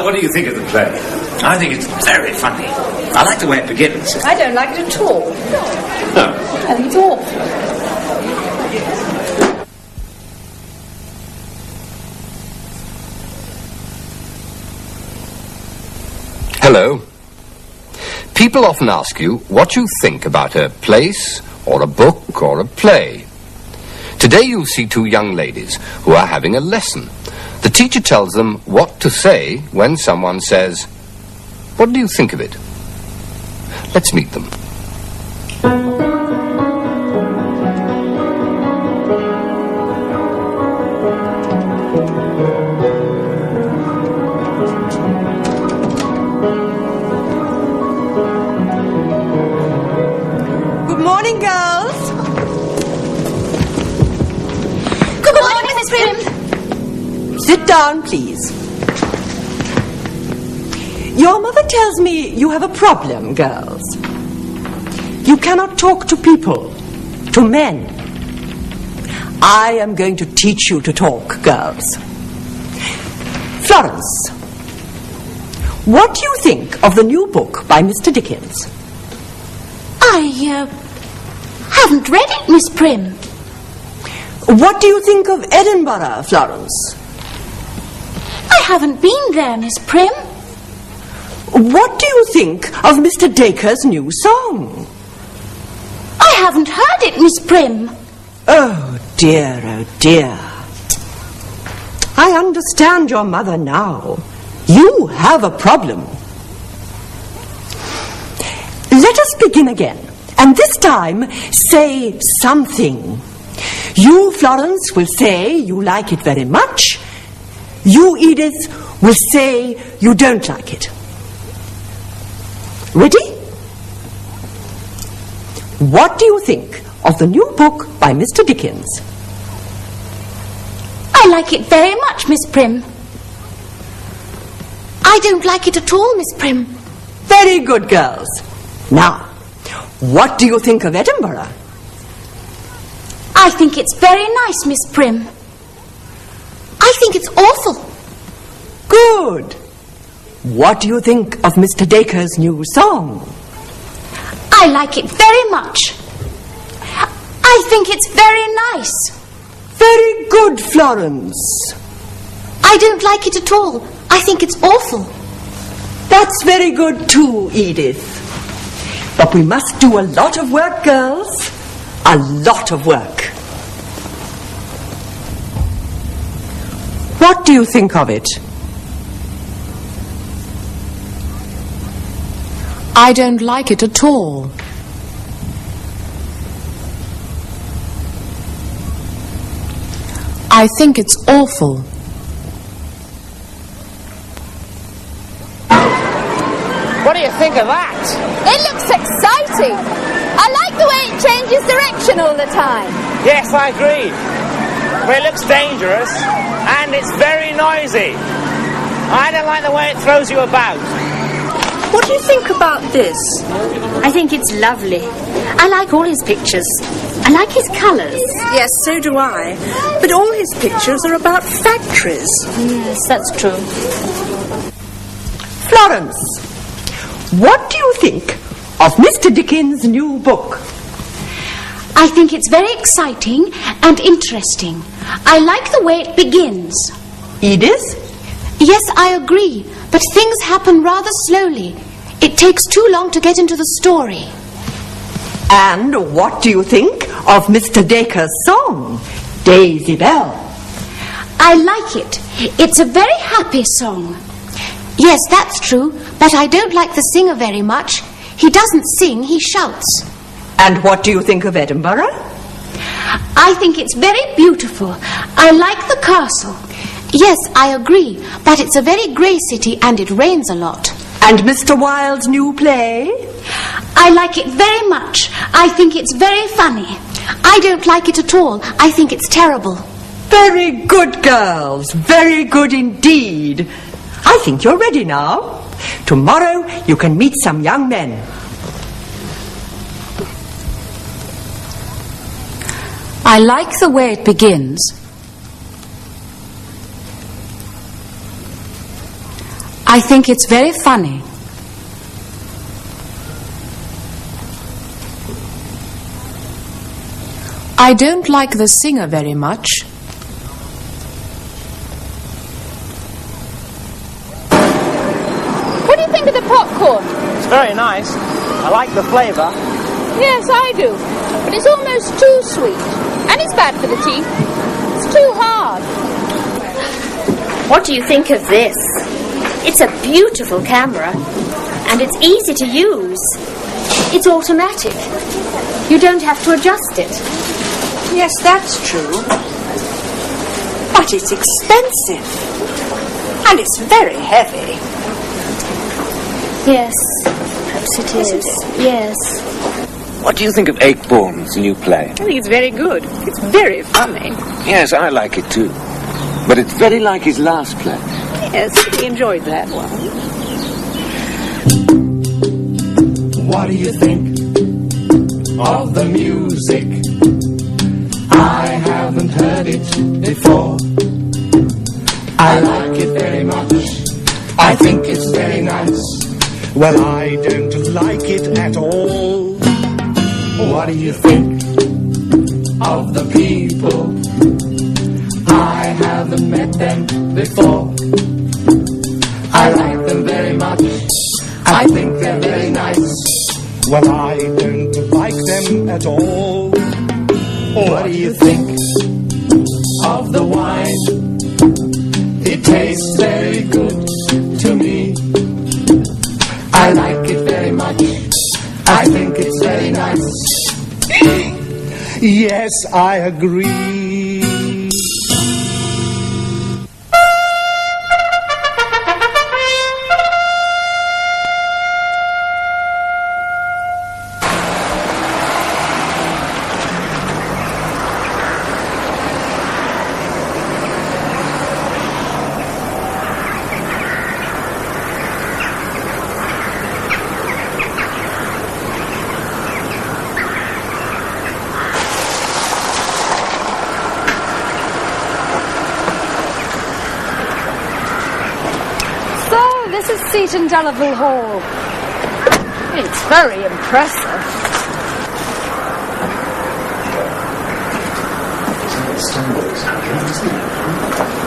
what do you think of the play? I think it's very funny. I like the way it begins. I don't like it at all. No. I think it's awful. Hello. People often ask you what you think about a place, or a book, or a play. Today you'll see two young ladies who are having a lesson. The teacher tells them what to say when someone says, "What do you think of it?" Let's meet them. Good morning, girls. Good morning, Miss Prim. Sit down, please. Your mother tells me you have a problem, girls. You cannot talk to people, to men. I am going to teach you to talk, girls. Florence, what do you think of the new book by Mr. Dickens? I haven't read it, Miss Prim. What do you think of Edinburgh, Florence? I haven't been there, Miss Prim. What do you think of Mr. Dacre's new song? I haven't heard it, Miss Prim. Oh dear, oh dear. I understand your mother now. You have a problem. Let us begin again, and this time say something. You, Florence, will say you like it very much. You, Edith, will say you don't like it. Ready? What do you think of the new book by Mr. Dickens? I like it very much, Miss Prim. I don't like it at all, Miss Prim. Very good, girls. Now, what do you think of Edinburgh? I think it's very nice, Miss Prim. I think it's awful. Good. What do you think of Mr. Dacre's new song? I like it very much. I think it's very nice. Very good, Florence. I don't like it at all. I think it's awful. That's very good too, Edith. But we must do a lot of work, girls. A lot of work. What do you think of it? I don't like it at all. I think it's awful. What do you think of that? It looks exciting. I like the way it changes direction all the time. Yes, I agree. But it looks dangerous and it's very noisy. I don't like the way it throws you about. What do you think about this? I think it's lovely. I like all his pictures. I like his colours. Yes, so do I. But all his pictures are about factories. Yes, that's true. Florence, what do you think of Mr. Dickens' new book? I think it's very exciting and interesting. I like the way it begins. Edith? Yes, I agree, but things happen rather slowly. It takes too long to get into the story. And what do you think of Mr. Dacre's song, Daisy Bell? I like it. It's a very happy song. Yes, that's true, but I don't like the singer very much. He doesn't sing, he shouts. And what do you think of Edinburgh? I think it's very beautiful. I like the castle. Yes, I agree, but it's a very grey city and it rains a lot. And Mr. Wilde's new play? I like it very much. I think it's very funny. I don't like it at all. I think it's terrible. Very good, girls. Very good indeed. I think you're ready now. Tomorrow you can meet some young men. I like the way it begins. I think it's very funny. I don't like the singer very much. What do you think of the popcorn? It's very nice. I like the flavour. Yes, I do. But it's almost too sweet. And it's bad for the teeth. It's too hard. What do you think of this? It's a beautiful camera. And it's easy to use. It's automatic. You don't have to adjust it. Yes, that's true. But it's expensive. And it's very heavy. Yes, perhaps it is. Yes. What do you think of Akeborn's new play? I think it's very good. It's very funny. Yes, I like it too. But it's very like his last play. Yes, he enjoyed that one. What do you think of the music? I haven't heard it before. I like it very much. I think it's very nice. Well, I don't like it at all. What do you think of the people? I haven't met them before. I like them very much. I think they're very nice. Well, I don't like them at all. What do you think of the wine? It tastes very good to me. I like it very much. I think it's very nice. Yes, I agree. Seat in Delaval Hall. It's very impressive.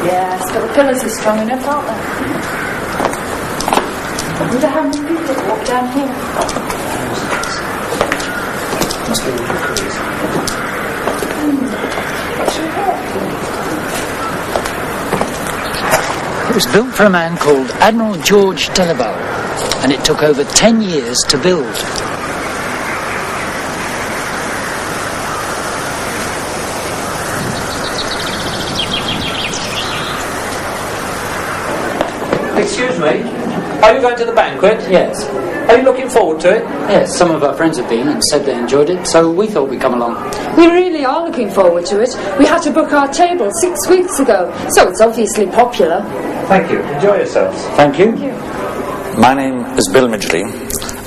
Yes, but the pillars are strong enough, aren't they? I wonder how many people walk down here. Must be the What's your hair? It was built for a man called Admiral George Delaval, and it took over 10 years to build. Excuse me, are you going to the banquet? Yes. Are you looking forward to it? Yes, some of our friends have been and said they enjoyed it, so we thought we'd come along. We really are looking forward to it. We had to book our table 6 weeks ago, so it's obviously popular. Thank you. Enjoy yourselves. Thank you. My name is Bill Midgley.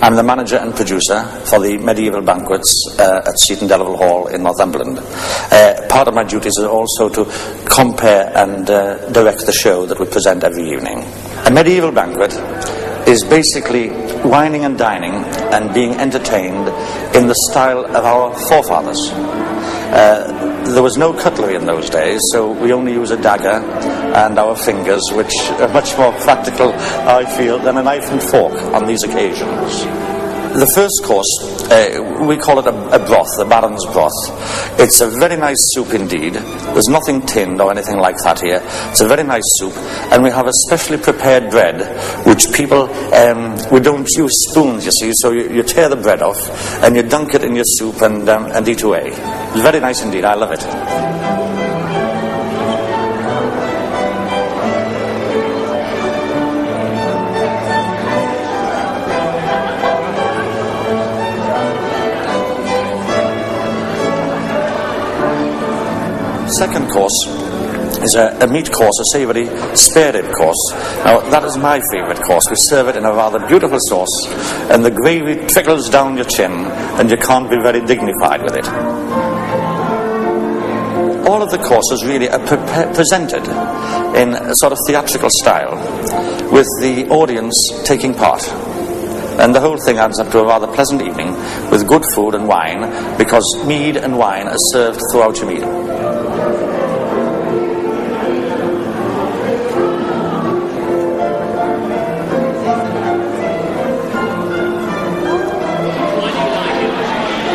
I'm the manager and producer for the medieval banquets at Seaton Delaval Hall in Northumberland. Part of my duties is also to compare and direct the show that we present every evening. A medieval banquet is basically wining and dining and being entertained in the style of our forefathers. There was no cutlery in those days, so we only use a dagger and our fingers, which are much more practical, I feel, than a knife and fork on these occasions. The first course, we call it a broth, the Baron's broth. It's a very nice soup indeed. There's nothing tinned or anything like that here. It's a very nice soup, and we have a specially prepared bread, which people, we don't use spoons, you see, so you tear the bread off, and you dunk it in your soup and eat away. It's very nice indeed, I love it. Second course is a meat course, a savoury spare rib course. Now, that is my favourite course. We serve it in a rather beautiful sauce, and the gravy trickles down your chin, and you can't be very dignified with it. all of the courses really are presented in a sort of theatrical style, with the audience taking part. And the whole thing adds up to a rather pleasant evening with good food and wine, because mead and wine are served throughout your meal.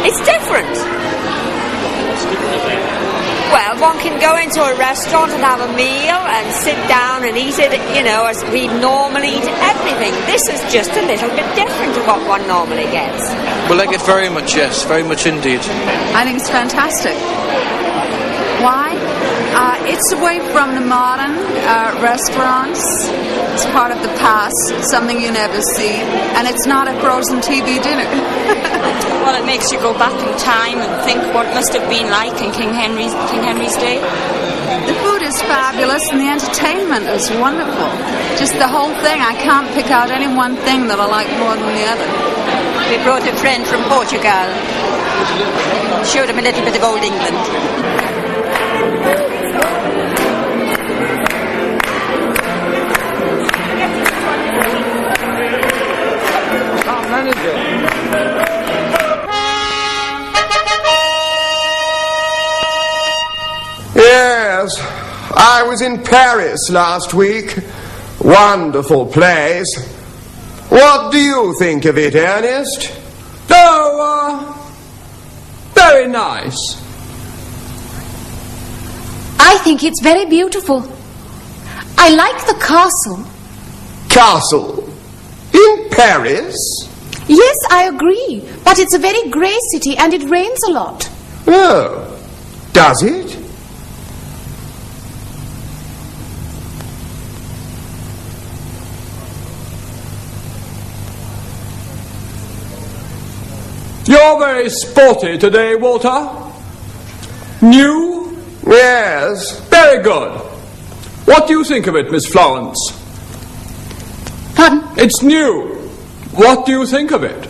It's different. Well, one can go into a restaurant and have a meal and sit down and eat it, you know, as we normally eat everything. This is just a little bit different to what one normally gets. We like it very much, yes, very much indeed. I think it's fantastic. Why? It's away from the modern restaurants. It's part of the past, something you never see, and it's not a frozen TV dinner. Well, it makes you go back in time and think what it must have been like in King Henry's day. The food is fabulous and the entertainment is wonderful. Just the whole thing. I can't pick out any one thing that I like more than the other. We brought a friend from Portugal. Showed him a little bit of old England. Yes, I was in Paris last week. Wonderful place. What do you think of it, Ernest? Oh, very nice. I think it's very beautiful. I like the castle. Castle? In Paris? Yes, I agree. But it's a very grey city and it rains a lot. Oh, does it? You're very sporty today, Walter. New? Yes. Very good. What do you think of it, Miss Florence? Pardon? It's new. What do you think of it?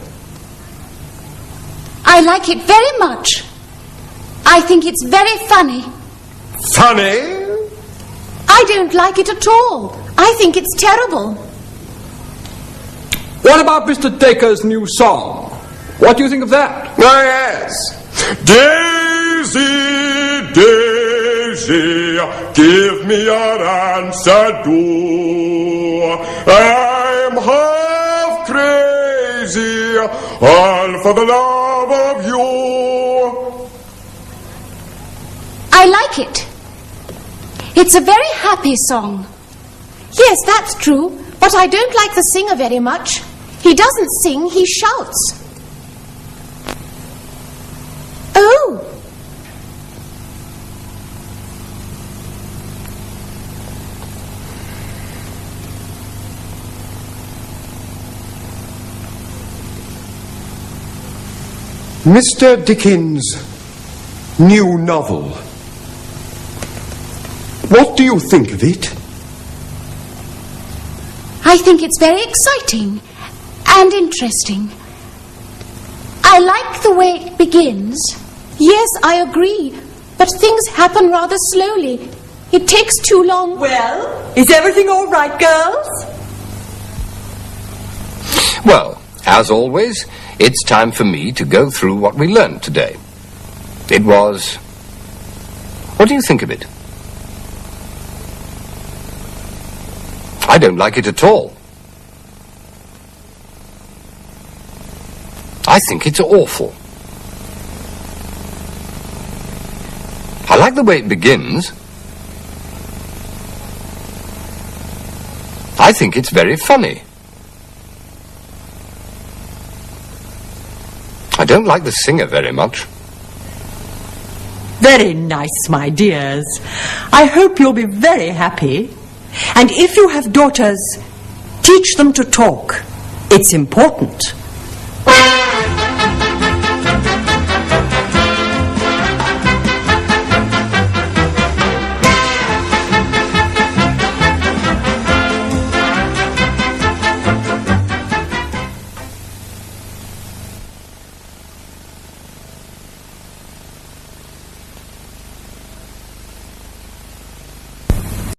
I like it very much. I think it's very funny. Funny? I don't like it at all. I think it's terrible. What about Mr. Dacre's new song? What do you think of that? Oh, yes. Daisy, Daisy, give me your answer, do. I'm half crazy, all for the love of you. I like it. It's a very happy song. Yes, that's true, but I don't like the singer very much. He doesn't sing, he shouts. Oh! Mr. Dickens' new novel. What do you think of it? I think it's very exciting and interesting. I like the way it begins. Yes, I agree. But things happen rather slowly. It takes too long. Well, is everything all right, girls? Well, as always, it's time for me to go through what we learned today. It was... What do you think of it? I don't like it at all. I think it's awful. I like the way it begins. I think it's very funny. I don't like the singer very much. Very nice, my dears. I hope you'll be very happy. And if you have daughters, teach them to talk. It's important.